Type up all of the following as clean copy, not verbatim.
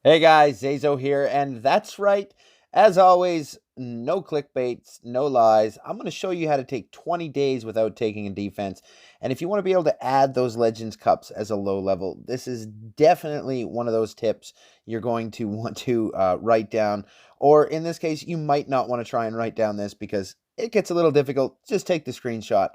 Hey guys, Zazo here, and that's right. As always, no clickbaits, no lies. I'm going to show you how to take 20 days without taking a defense. And if you want to be able to add those Legends Cups as a low level, this is definitely one of those tips you're going to want to write down. Or in this case, you might not want to try and write down this because it gets a little difficult. Just take the screenshot.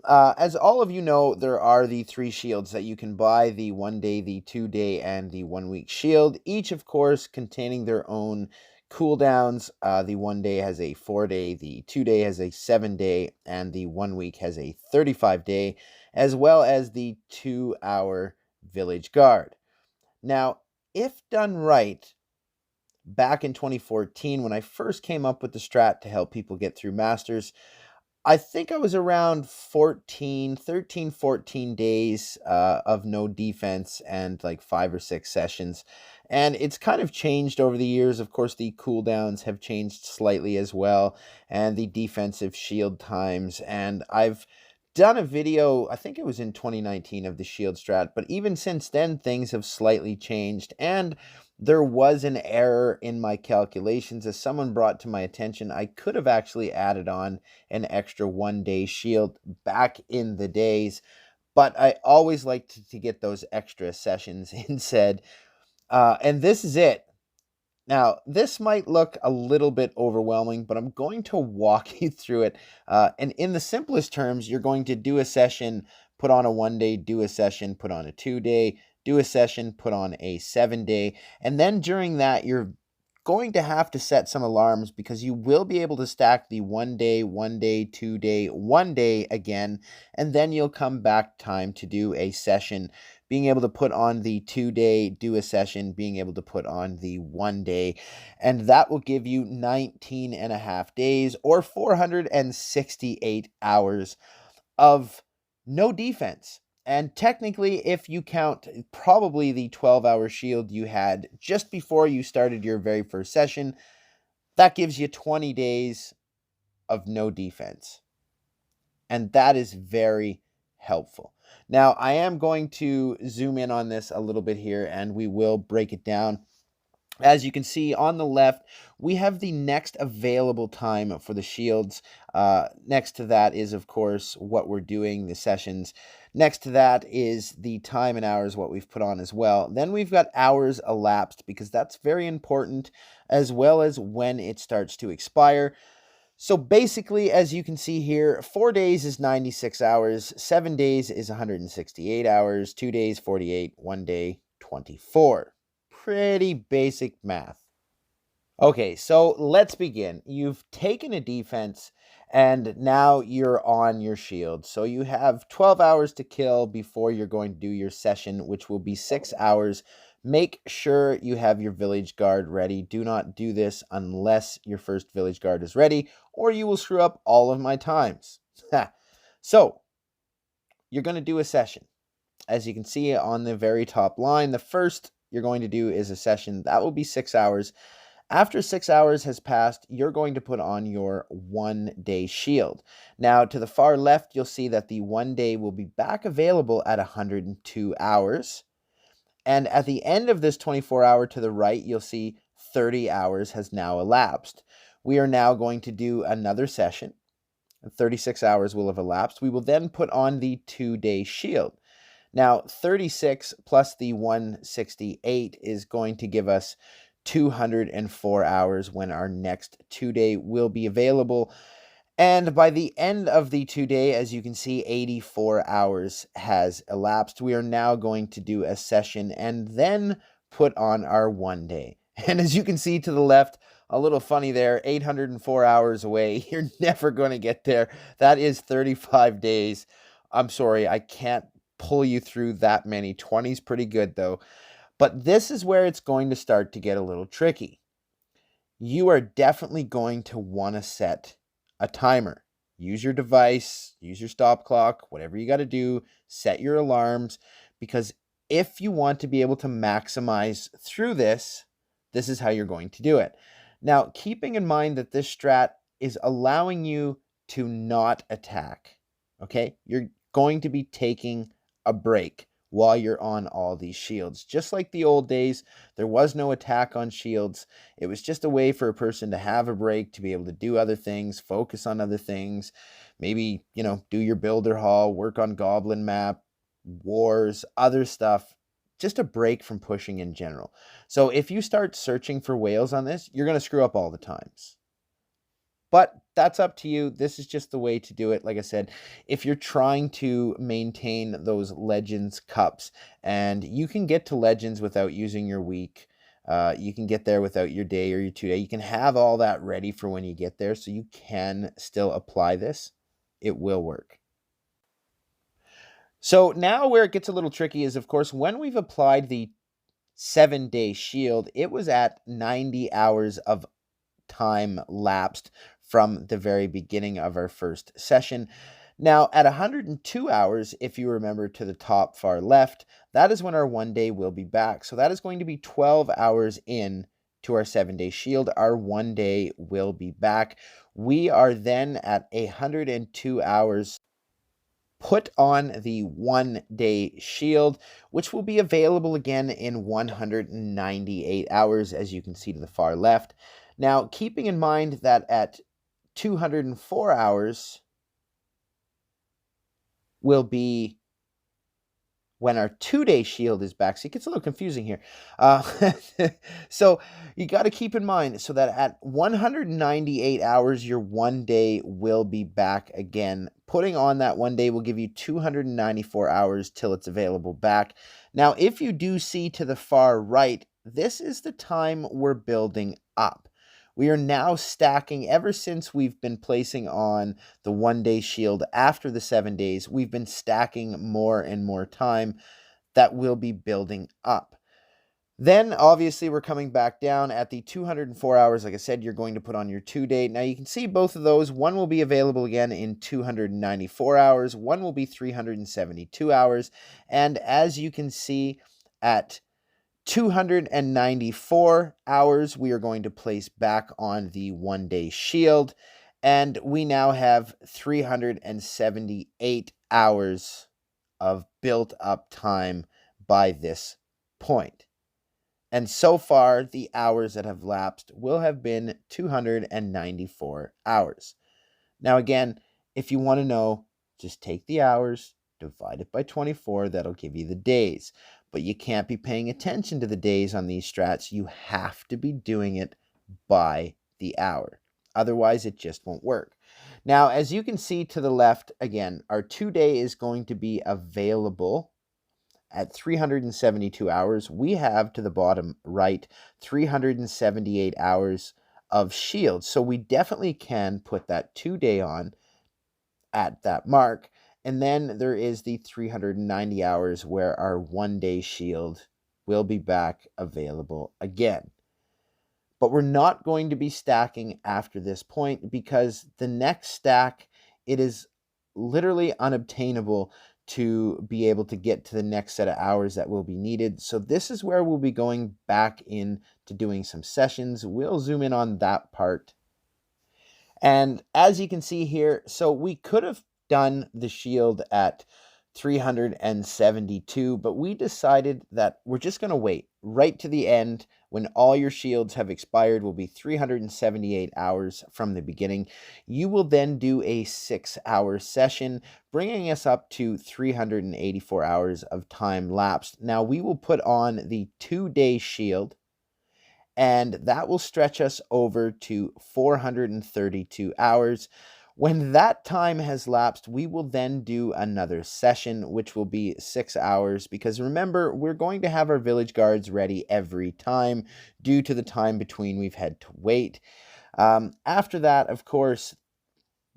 As all of you know, there are the three shields that you can buy: the 1 day, the 2 day, and the 1 week shield, each, of course, containing their own cooldowns. The 1 day has a 4 day, the 2 day has a 7 day, and the 1 week has a 35 day, as well as the 2 hour village guard. Now, if done right, back in 2014, when I first came up with the strat to help people get through Masters, I think I was around 14 days of no defense and like 5 or 6 sessions. And it's kind of changed over the years. Of course, the cooldowns have changed slightly as well, and the defensive shield times. And I've done a video, I think it was in 2019, of the shield strat, but even since then, things have slightly changed. And there was an error in my calculations. As someone brought to my attention, I could have actually added on an extra 1 day shield back in the days, but I always liked to get those extra sessions instead. And this is it. Now, this might look a little bit overwhelming, but I'm going to walk you through it. And in the simplest terms, you're going to do a session, put on a 1 day, do a session, put on a 2 day, do a session, put on a 7 day. And then during that, you're going to have to set some alarms because you will be able to stack the 1 day, 1 day, 2 day, 1 day again. And then you'll come back time to do a session, being able to put on the 2 day, do a session, being able to put on the 1 day. And that will give you 19 and a half days or 468 hours of no defense. And technically, if you count probably the 12-hour shield you had just before you started your very first session, that gives you 20 days of no defense. And that is very helpful. Now, I am going to zoom in on this a little bit here, and we will break it down. As you can see on the left, we have the next available time for the shields. Next to that is, of course, what we're doing, the sessions. Next to that is the time and hours, what we've put on as well. Then we've got hours elapsed, because that's very important, as well as when it starts to expire. So basically, as you can see here, 4 days is 96 hours, 7 days is 168 hours, 2 days 48, 1 day 24. Pretty basic math. Okay, so let's begin. You've taken a defense and now you're on your shield. So you have 12 hours to kill before you're going to do your session, which will be 6 hours. Make sure you have your village guard ready. Do not do this unless your first village guard is ready, or you will screw up all of my times. So you're going to do a session. As you can see on the very top line, the first you're going to do is a session. That will be 6 hours. After 6 hours has passed, you're going to put on your 1 day shield. Now, to the far left, you'll see that the 1 day will be back available at 102 hours. And at the end of this 24-hour to the right, you'll see 30 hours has now elapsed. We are now going to do another session. 36 hours will have elapsed. We will then put on the 2-day shield. Now, 36 plus the 168 is going to give us 204 hours when our next 2-day will be available. And by the end of the 2-day, as you can see, 84 hours has elapsed. We are now going to do a session and then put on our 1 day. And as you can see to the left, a little funny there, 804 hours away. You're never going to get there. That is 35 days. I'm sorry, I can't pull you through that many. 20 is pretty good though. But this is where it's going to start to get a little tricky. You are definitely going to want to set a timer. Use your device, use your stop clock, whatever you got to do, set your alarms, because if you want to be able to maximize through this, this is how you're going to do it. Now, keeping in mind that this strat is allowing you to not attack, okay? You're going to be taking a break while you're on all these shields. Just like the old days, there was no attack on shields. It was just a way for a person to have a break, to be able to do other things, focus on other things, maybe, do your builder hall, work on goblin map, wars, other stuff, just a break from pushing in general. So if you start searching for whales on this, you're going to screw up all the times. But that's up to you. This is just the way to do it. Like I said, if you're trying to maintain those Legends cups, and you can get to Legends without using your week, you can get there without your day or your 2 day. You can have all that ready for when you get there, so you can still apply this. It will work. So now where it gets a little tricky is, of course, when we've applied the 7-day shield, it was at 90 hours of time lapsed from the very beginning of our first session. Now, at 102 hours, if you remember to the top far left, that is when our 1 day will be back. So that is going to be 12 hours in to our 7-day shield. Our 1 day will be back. We are then at 102 hours. Put on the 1-day shield, which will be available again in 198 hours, as you can see to the far left. Now, keeping in mind that at 204 hours will be when our 2-day shield is back. So it gets a little confusing here. So you got to keep in mind, so that at 198 hours, your 1 day will be back again. Putting on that 1 day will give you 294 hours till it's available back. Now, if you do see to the far right, this is the time we're building up. We are now stacking. Ever since we've been placing on the 1-day shield after the 7 days, we've been stacking more and more time that will be building up. Then, obviously, we're coming back down at the 204 hours. Like I said, you're going to put on your 2-day. Now, you can see both of those. One will be available again in 294 hours. One will be 372 hours. And as you can see, at 294 hours, we are going to place back on the 1-day shield, and we now have 378 hours of built up time by this point. And so far, the hours that have lapsed will have been 294 hours. Now, again, if you want to know, just take the hours, divide it by 24, that'll give you the days. But you can't be paying attention to the days on these strats. You have to be doing it by the hour. Otherwise, it just won't work. Now, as you can see to the left, again, our 2-day is going to be available at 372 hours. We have to the bottom right 378 hours of shield. So we definitely can put that 2-day on at that mark. And then there is the 390 hours where our 1-day shield will be back available again. But we're not going to be stacking after this point, because the next stack, it is literally unobtainable to be able to get to the next set of hours that will be needed. So this is where we'll be going back in to doing some sessions. We'll zoom in on that part. And as you can see here, so we could have done the shield at 372, but we decided that we're just going to wait right to the end. When all your shields have expired, will be 378 hours from the beginning. You will then do a 6-hour session, bringing us up to 384 hours of time lapsed. Now, we will put on the 2-day shield, and that will stretch us over to 432 hours. When that time has lapsed, we will then do another session, which will be 6 hours, because remember, we're going to have our village guards ready every time due to the time between we've had to wait. After that, of course,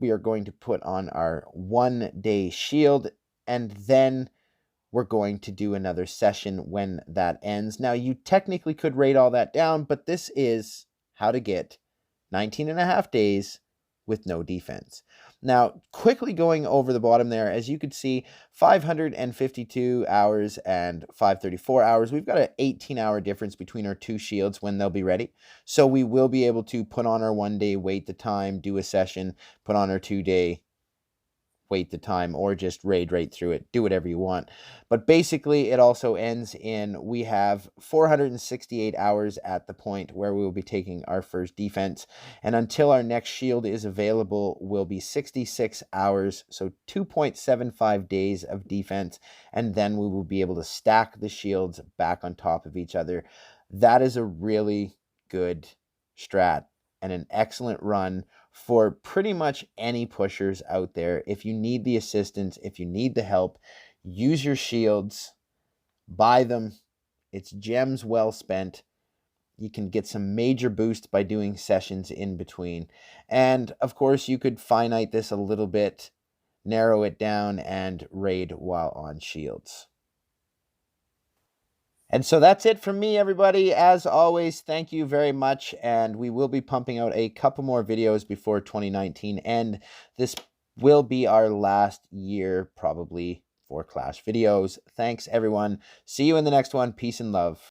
we are going to put on our 1-day shield, and then we're going to do another session when that ends. Now, you technically could rate all that down, but this is how to get 19 and a half days with no defense. Now, quickly going over the bottom there, as you could see, 552 hours and 534 hours. We've got an 18-hour difference between our two shields when they'll be ready. So we will be able to put on our 1-day, wait the time, do a session, put on our 2-day, wait the time or just raid right through it. Do whatever you want. But basically, it also ends in we have 468 hours at the point where we will be taking our first defense. And until our next shield is available, will be 66 hours, so 2.75 days of defense. And then we will be able to stack the shields back on top of each other. That is a really good strat and an excellent run for pretty much any pushers out there. If you need the assistance, if you need the help, use your shields, buy them. It's gems well spent. You can get some major boosts by doing sessions in between. And of course, you could finite this a little bit, narrow it down, and raid while on shields. And so that's it from me, everybody. As always, thank you very much. And we will be pumping out a couple more videos before 2019. And this will be our last year, probably, for Clash videos. Thanks, everyone. See you in the next one. Peace and love.